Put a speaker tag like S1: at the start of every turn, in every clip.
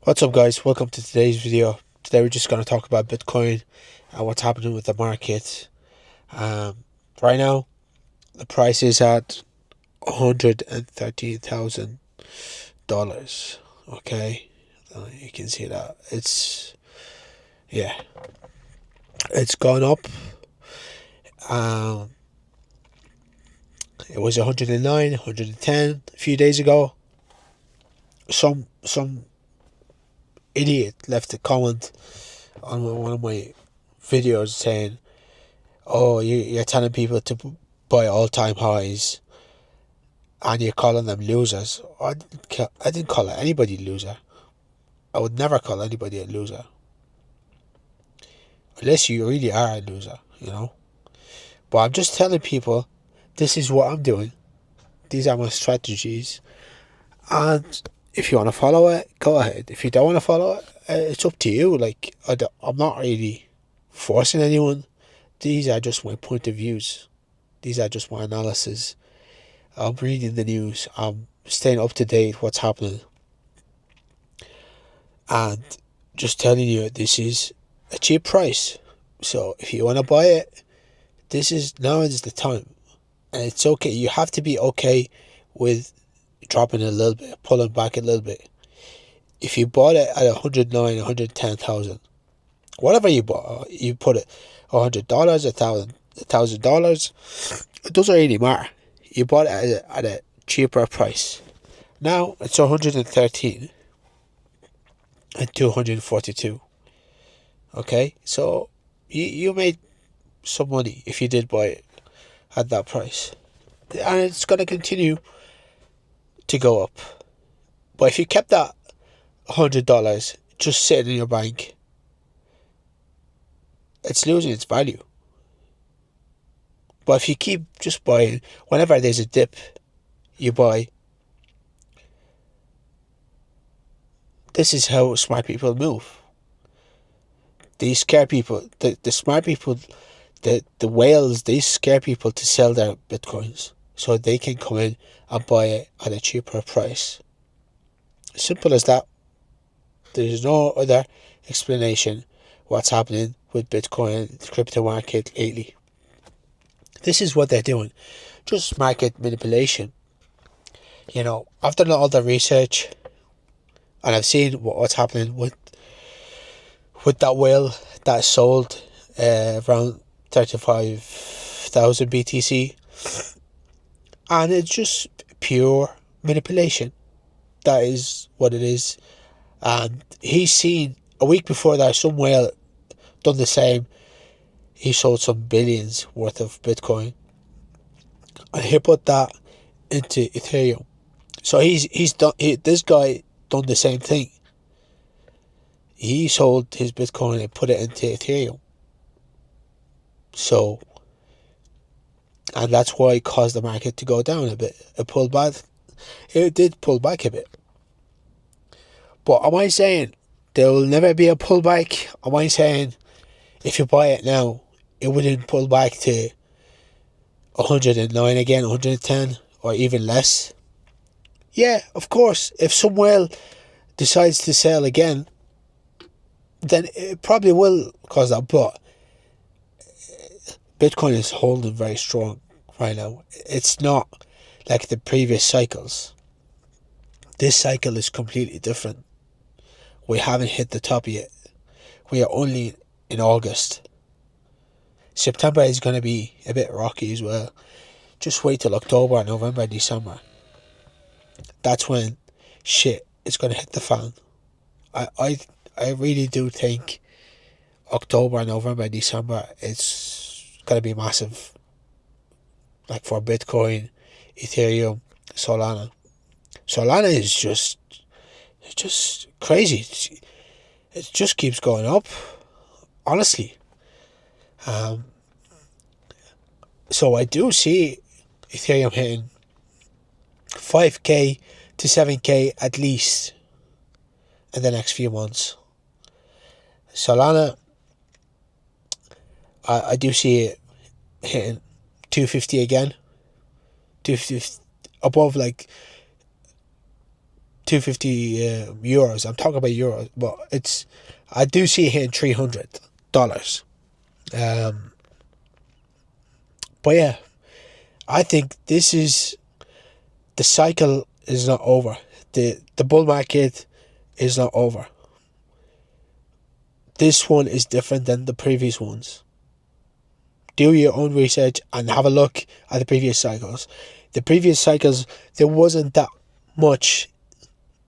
S1: What's up, guys? Welcome to today's video. Today we're just going to talk about Bitcoin and what's happening with the market. Right now the price is at $113,000. Okay, you can see that it's gone up. It was 109, 110 a few days ago. Some idiot left a comment on one of my videos saying, "Oh, you're telling people to buy all-time highs, and you're calling them losers." I didn't call anybody loser. I would never call anybody a loser, unless you really are a loser. But I'm just telling people, this is what I'm doing. These are my strategies, and if you want to follow it, go ahead. If you don't want to follow it, it's up to you. Like, I'm not really forcing anyone. These are just my point of views. These are just my analysis. I'm reading the news. I'm staying up to date what's happening. And just telling you, this is a cheap price. So if you want to buy it, now is the time. And it's okay. You have to be okay with dropping a little bit, pulling back a little bit. If you bought it at 109, 110,000, whatever you bought, you put it $100, $1,000, it doesn't really matter. You bought it at a cheaper price. Now it's 113 and 242. Okay, so you made some money if you did buy it at that price, and it's going to continue to go up. But if you kept that $100 just sitting in your bank, it's losing its value. But if you keep just buying, whenever there's a dip, you buy. This is how smart people move. These scare people, the smart people, the whales, they scare people to sell their bitcoins so they can come in and buy it at a cheaper price. Simple as that. There's no other explanation what's happening with Bitcoin, the crypto market lately. This is what they're doing. Just market manipulation. I've done all the research, and I've seen what's happening with that whale that sold around 35,000 BTC, and it's just pure manipulation. That is what it is. And he's seen a week before that some whale done the same. He sold some billions worth of Bitcoin, and he put that into Ethereum. So this guy done the same thing. He sold his Bitcoin and put it into Ethereum. So, and that's why it caused the market to go down a bit. It pulled back. It did pull back a bit. But am I saying there will never be a pullback? Am I saying if you buy it now, it wouldn't pull back to 109 again, 110, or even less? Yeah, of course. If some whale decides to sell again, then it probably will cause that. But Bitcoin is holding very strong right now. It's not like the previous cycles. This cycle is completely different. We haven't hit the top yet. We are only in August. September is going to be a bit rocky as well. Just wait till October, November, December. That's when shit is going to hit the fan. I really do think October, November, December, it's going to be massive. Like for Bitcoin, Ethereum, Solana. Solana is just crazy. It just keeps going up, honestly. So I do see Ethereum hitting 5k to 7k at least in the next few months. Solana, I do see it hitting 250 again. 250 above, like 250 euros. I'm talking about euros, but I do see it hitting $300. But yeah, I think the cycle is not over. The bull market is not over. This one is different than the previous ones. Do your own research and have a look at the previous cycles. The previous cycles, there wasn't that much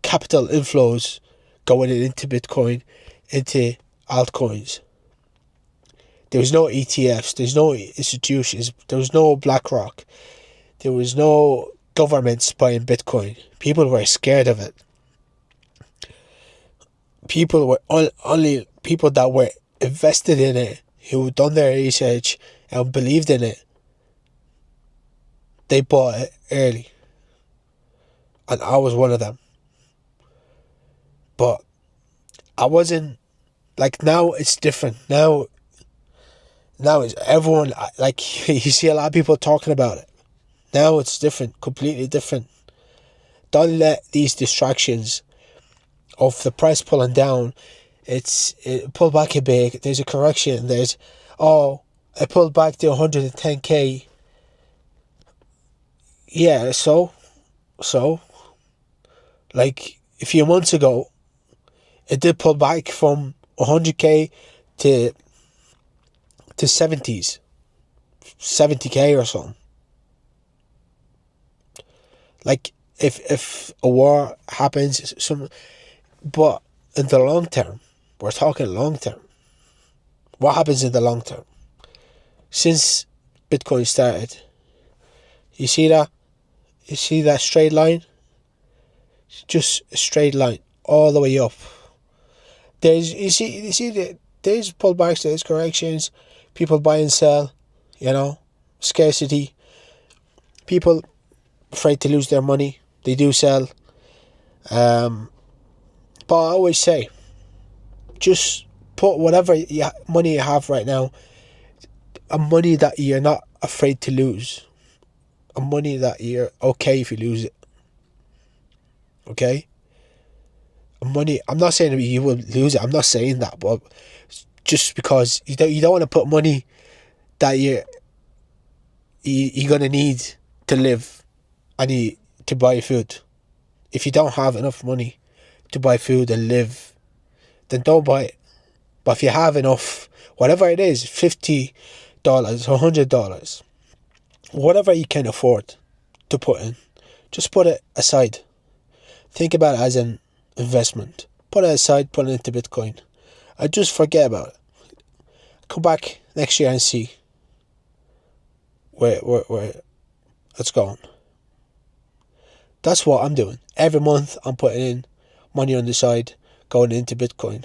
S1: capital inflows going into Bitcoin, into altcoins. There was no ETFs, there's no institutions, there was no BlackRock, there was no governments buying Bitcoin. People were scared of it. People were only people that were invested in it, who done their research and believed in it. They bought it early, and I was one of them. But I wasn't, like, now it's different. Now it's everyone, like, you see a lot of people talking about it. Now it's different, completely different. Don't let these distractions of the price pulling down, it pulled back a bit, there's a correction, it pulled back to 110k. Yeah, so like a few months ago, it did pull back from 100k to 70k or something. Like, if a war happens, but in the long term, we're talking long term. What happens in the long term? Since Bitcoin started, you see that straight line? It's just a straight line all the way up. There's pullbacks, there's corrections, people buy and sell, scarcity. People afraid to lose their money, they do sell. But I always say, just put whatever money you have right now, a money that you're not afraid to lose, a money that you're okay if you lose it. Okay? Money, I'm not saying you will lose it, I'm not saying that, but just because you don't want to put money that you're gonna need to live and to buy food. If you don't have enough money to buy food and live, then don't buy it. But if you have enough, whatever it is, $50 or $100, whatever you can afford to put in, just put it aside. Think about it as an investment. Put it aside, put it into Bitcoin, and just forget about it. Come back next year and see where it's going. That's what I'm doing. Every month I'm putting in money on the side, going into Bitcoin.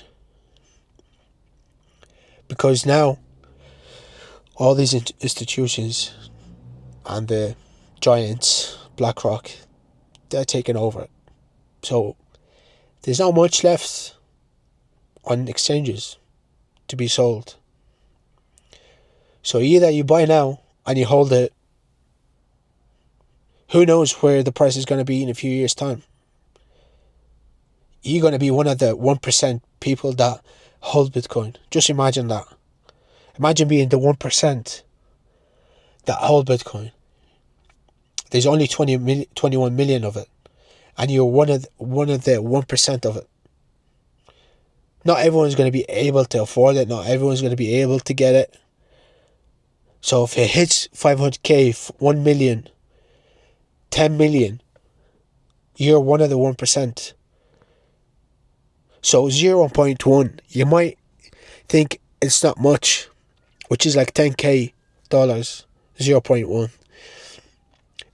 S1: Because now all these institutions and the giants, BlackRock, they're taking over it. So there's not much left on exchanges to be sold. So either you buy now and you hold it. Who knows where the price is going to be in a few years' time? You're going to be one of the 1% people that hold Bitcoin. Just imagine that. Imagine being the 1% that hold Bitcoin. There's only 21 million of it, and you're one of the 1% of it. Not everyone's going to be able to afford it. Not everyone's going to be able to get it. So if it hits 500k, 1 million, 10 million, you're one of the 1%. So 0.1, you might think it's not much, which is like $10k, 0.1.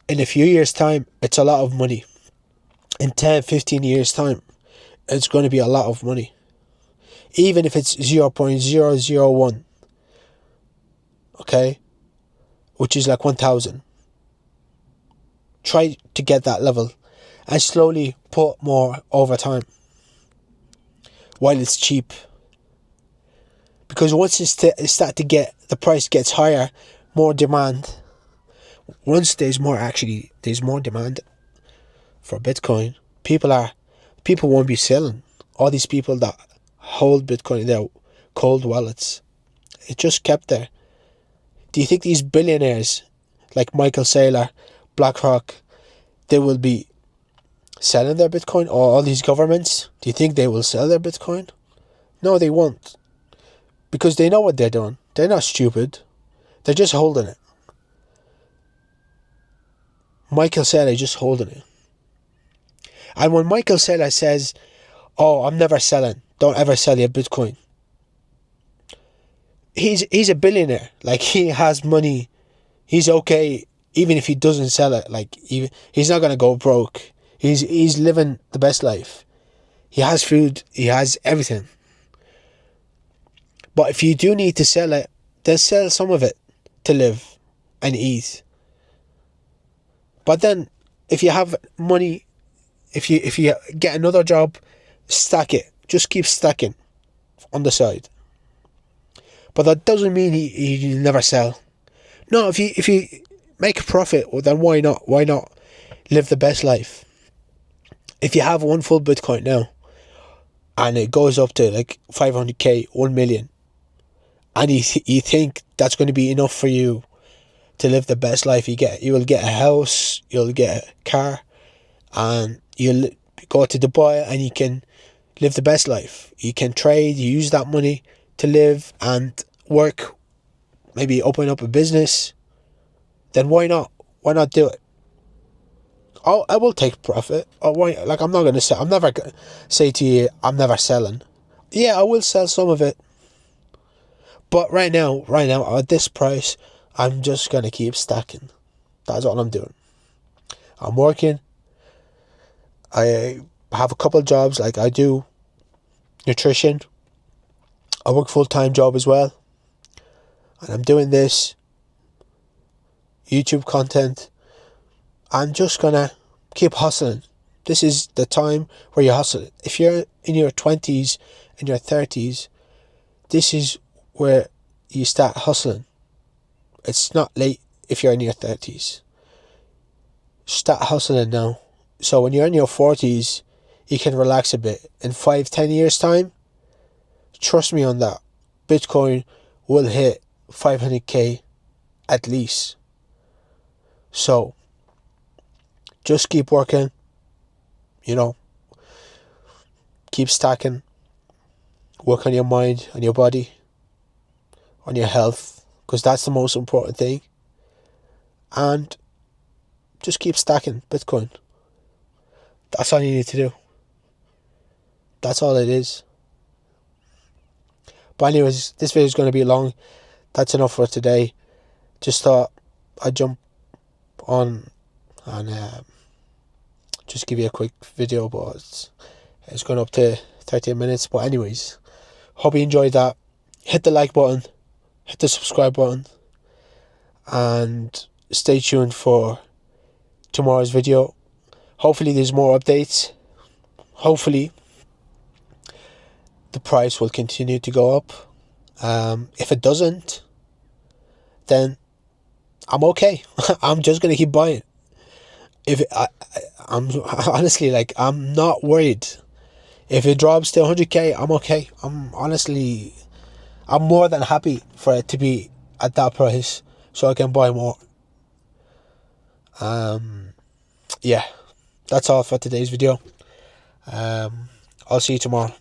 S1: In a few years' time, it's a lot of money. In 10, 15 years' time, it's going to be a lot of money. Even if it's 0.001, okay, which is like 1,000. Try to get that level and slowly put more over time while it's cheap. Because once the price gets higher, more demand. Once there's more demand for Bitcoin, people are people won't be selling. All these people that hold Bitcoin in their cold wallets, it just kept there. Do you think these billionaires like Michael Saylor, BlackRock, they will be selling their Bitcoin? Or all these governments, do you think they will sell their Bitcoin? No, they won't. Because they know what they're doing. They're not stupid. They're just holding it. Michael Saylor just holding it. And when Michael Saylor says, "Oh, I'm never selling. Don't ever sell your Bitcoin." He's a billionaire. Like, he has money. He's okay even if he doesn't sell it. Like, he's not gonna go broke. He's living the best life. He has food. He has everything. But if you do need to sell it, then sell some of it to live and eat. But then, if you have money, if you get another job, stack it. Just keep stacking on the side. But that doesn't mean you never sell. No, if you make a profit, well, then why not? Why not live the best life? If you have one full Bitcoin now, and it goes up to like 500k, 1 million, and you think that's going to be enough for you to live the best life, you will get a house, you'll get a car, and you'll go to Dubai and you can live the best life. You can trade, you use that money to live and work, maybe open up a business. Then why not? Why not do it? Oh, I will take profit. Oh, why? Like, I'm not gonna sell. I'm never gonna say to you, I'm never selling. Yeah, I will sell some of it. But right now, at this price, I'm just gonna keep stacking. That's all I'm doing. I'm working. I have a couple of jobs. Like, I do nutrition. I work full-time job as well. And I'm doing this YouTube content. I'm just gonna keep hustling. This is the time where you hustle. If you're in your 20s and your 30s, this is where you start hustling. It's not late if you're in your 30s. Start hustling now. So when you're in your 40s, you can relax a bit. In 5-10 years time, trust me on that, Bitcoin will hit 500k at least. So just keep working, keep stacking, work on your mind, on your body, on your health, because that's the most important thing. And just keep stacking Bitcoin. That's all you need to do. That's all it is. But anyways, this video is going to be long. That's enough for today. Just thought I'd jump on and just give you a quick video, but it's going up to 13 minutes. But anyways, hope you enjoyed that. Hit the like button, hit the subscribe button, and stay tuned for tomorrow's video. Hopefully there's more updates. Hopefully the price will continue to go up. If it doesn't, then I'm okay. I'm just gonna keep buying. I'm honestly, like, I'm not worried. If it drops to 100k, I'm okay. I'm more than happy for it to be at that price so I can buy more. Yeah, that's all for today's video. I'll see you tomorrow.